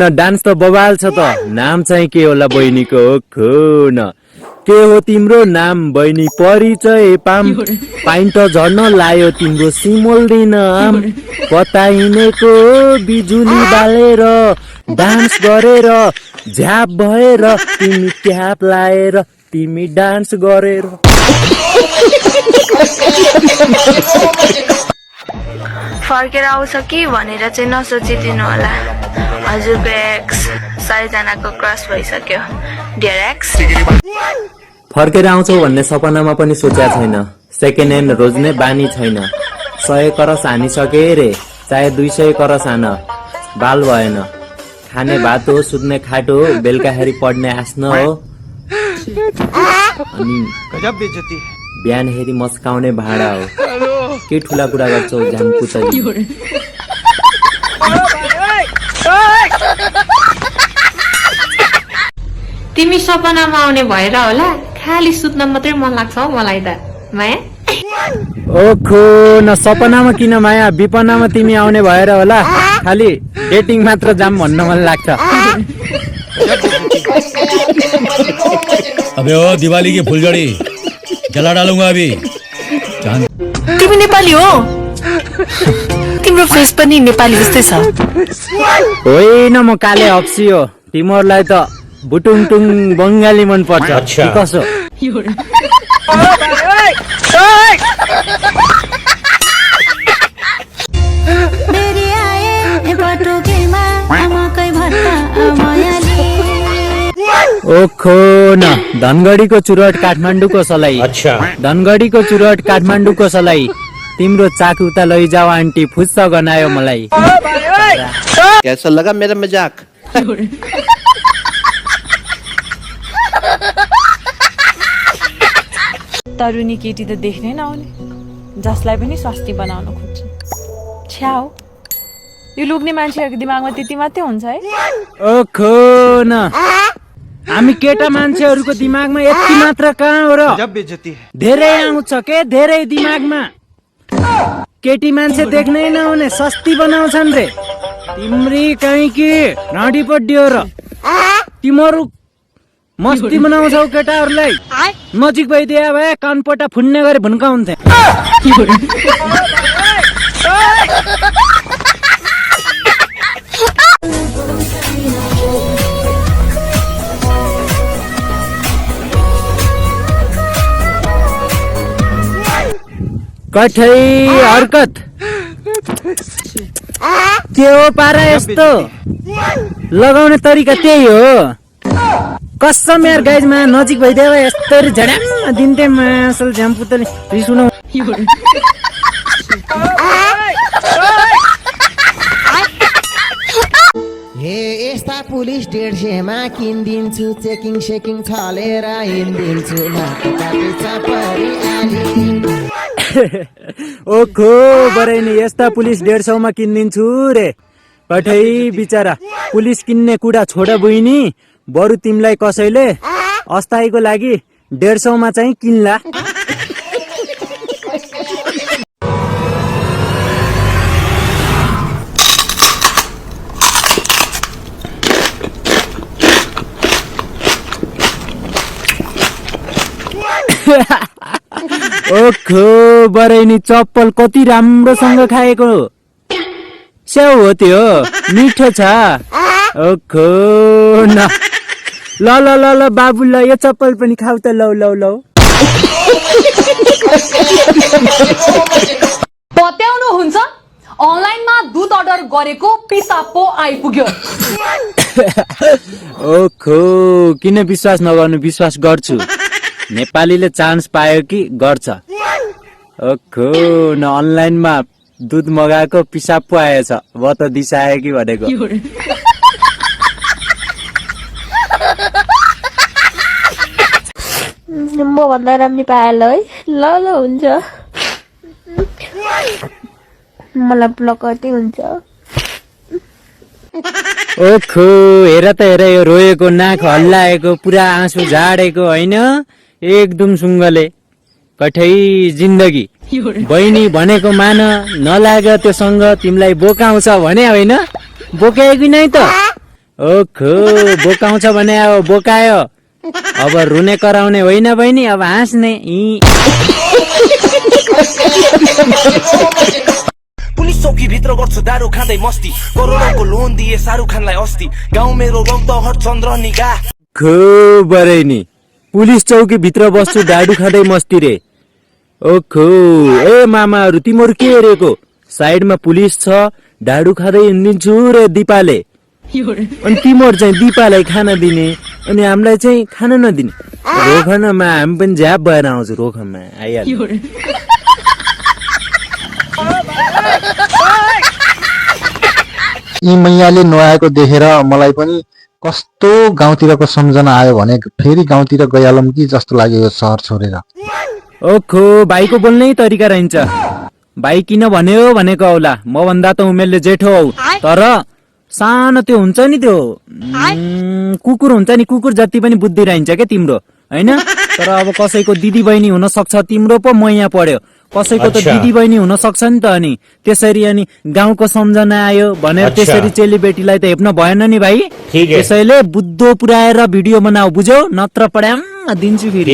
न डान्स त बवाल छ त। नाम चाहिँ के होला बहिनीको? ओखो न के हो तिम्रो नाम बहिनी? परिचय पाम पाइन्ट झर्न लायो तिम्रो सिमोल्दिन आम। कता हिँडेको बिजुली बालेर डान्स गरेर झ्याप भएर तिमी क्याप लाएर तिमी डान्स गरेर। फर्केर आउँछ कि भनेर चाहिँ नसोचिदिनु होला। हजुरको एक्स 100 जनाको क्रस भइसक्यो। डियर एक्स फर्केर आउँछौ भन्ने सपनामा पनि सोचेको छैन। सेकेन्ड ह्यान्ड रोज्ने बानी छैन। 100 करस हानिसके रे, चाहे 200 करस हान बाल भएन। खाने भात हो, सुत्ने खाट हो, बेलुकाखेरि पढ्ने आस्न हो, अनि बिहान हेरी मस्काउने भाडा हो। के ठुला कुरा गर्छौ झ्यामपुतली। तिमी सपनामा आउने भएर होला, खाली सुत्न मात्रै मन लाग्छ हौ मलाई त माया। ओखो न सपनामा किन माया, विपनामा तिमी आउने भएर होला, खाली डेटिङ मात्र जाम भन्न मन लाग्छ। अबे ओ दिवाली की फुलझड़ी जला डालूंगा अभी। तिमी नेपाली हो? तिम्रो फेस पनि नेपाली जस्तै छ। होइन म काले हप्सी हो। तिमीहरूलाई त बुटुङटुङ बङ्गाली मन पर्छ। कसो ओखो न धनगढीको चुरट काठमाडौँको सलाई। धनगढीको चुरट काठमाडौँको सलाई। तिम्रो चाकु उता लैजाऊ आन्टी, फुस्स गनायो मलाई। कैसा लगा मेरा मजाक? तरुनी केटी त देख्नै नआउने, जसलाई पनि स्वास्नी बनाउन खोज्छ। छ्याउ, यो लोग्ने मान्छेहरूको दिमागमा त्यति मात्रै हुन्छ है। ओखो न हामी केटा मान्छेहरूको दिमागमा यति मात्र कहाँ हो र? धेरै आउँछ के धेरै दिमागमा। केटी मान्छे देख्नै नहुने सस्ती बनाउँछन् रे। तिम्री कहीँ कि राडी पड्डियो र। तिमीहरू मस्ती बनाउँछौ केटाहरूलाई। नजिक भइदिए भए कानपटा फुन्ने गरी भुन्काउँथे। कठै हरकत के हो पारा यस्तो? लगाउने तरिका त्यही हो। कसम यार गाइजमा नजिक भइदियो यस्तरी झड्याम दिन्थे मासल झ्यामपुतली रिस उठाउ। हे यस्ता पुलिस 150 मा किनिदिन्छु, चेकिङ सेकिङ छलेर हिँडिदिन्छु। ओखो बराइनी यस्ता पुलिस 150 मा किनिदिन्छु रे। कठै बिचारा पुलिस किन्ने कुरा छोड बुइनी, बरु तिमीलाई कसैले अस्थायीको लागि 150 मा चाहिँ किन्ला। ओखो बराइनी चप्पल कति राम्रोसँग खाएको स्याउ हो त्यो, मिठो छ। ओखो न ल ल ल ल बाबु ल यो चप्पल पनि खाऊ त। लौ लौ लौ पत्याउनु हुन्छ अनलाइनमा दुध अर्डर गरेको पिसा पो आइपुग्यो। ओखो किन विश्वास नगर्नु? विश्वास गर्छु। नेपालीले चान्स पायो कि गर्छ। ओखो न अनलाइनमा दुध मगाएको पिसाब पो आएछ। म त दिसायो कि भनेको। म भन्दा राम्रो पाएल है। ल ल हुन्छ, मलाई ब्लक गर्दै हुन्छ। ओखो हेर त हेर, यो रोएको नाक हल्लाएको पुरा आँसु झाडेको होइन, एकदम सुङ्गले। कठै जिन्दगी बहिनी भनेको मान, नलाग त्योसँग तिमीलाई बोकाउँछ भने होइन, बोकाएको नै त। ओखो बोकाउँछ भने अब बोकायो अब रुने कराउने होइन बहिनी अब हाँस्ने पुलिस चौकी भित्र गर्छु दारू खाँदै मस्ती करोडौंको लोन दिए शाहरुख खानलाई अस्ति गाउँ मेरो रौत हरचन्द्र निगा खो बरैनी पुलिस चौकी भित्र बस्छु दाडु खाँदै मस्ती रे ओखो ए मामाहरू तिमीहरू के हेरेको साइडमा पुलिस छ डाडु खाँदै हिँडिदिन्छु रे दिपाले अनि तिमीहरू चाहिँ दिपालाई खाना दिने अनि हामीलाई चाहिँ खाना नदिने रोखनमा हामी पनि झ्याप भएर आउँछु रोखनमा आइहाल्छ यी मैयाले नुहाएको देखेर मलाई पनि कस्तो गाउँतिरको सम्झना आयो भने फेरि गाउँतिर गइहालौँ कि जस्तो लाग्यो यो सहर छोडेर ओखो भाइको बोल्नै तरिका रहन्छ भाइ किन भन्यो भनेको होला म भन्दा त उमेरले जेठो हौ तर सानो त्यो हुन्छ नि त्यो कुकुर हुन्छ नि कुकुर जति पनि बुद्धि रहन्छ क्या तिम्रो हैन तर अब कसैको दिदी बहिनी हुन सक्छ तिम्रो पो मैया पर्यो कसैको त दिदी बहिनी हुन सक्छ नि त अनि त्यसरी अनि गाउँको सम्झना आयो भनेर त्यसरी चेलीबेटीलाई त हेप्न भएन नि भाइ त्यसैले बुद्धो पुर्याएर भिडियो बनाऊ बुझ्यौ नत्र पड्याम दिन्छु फेरि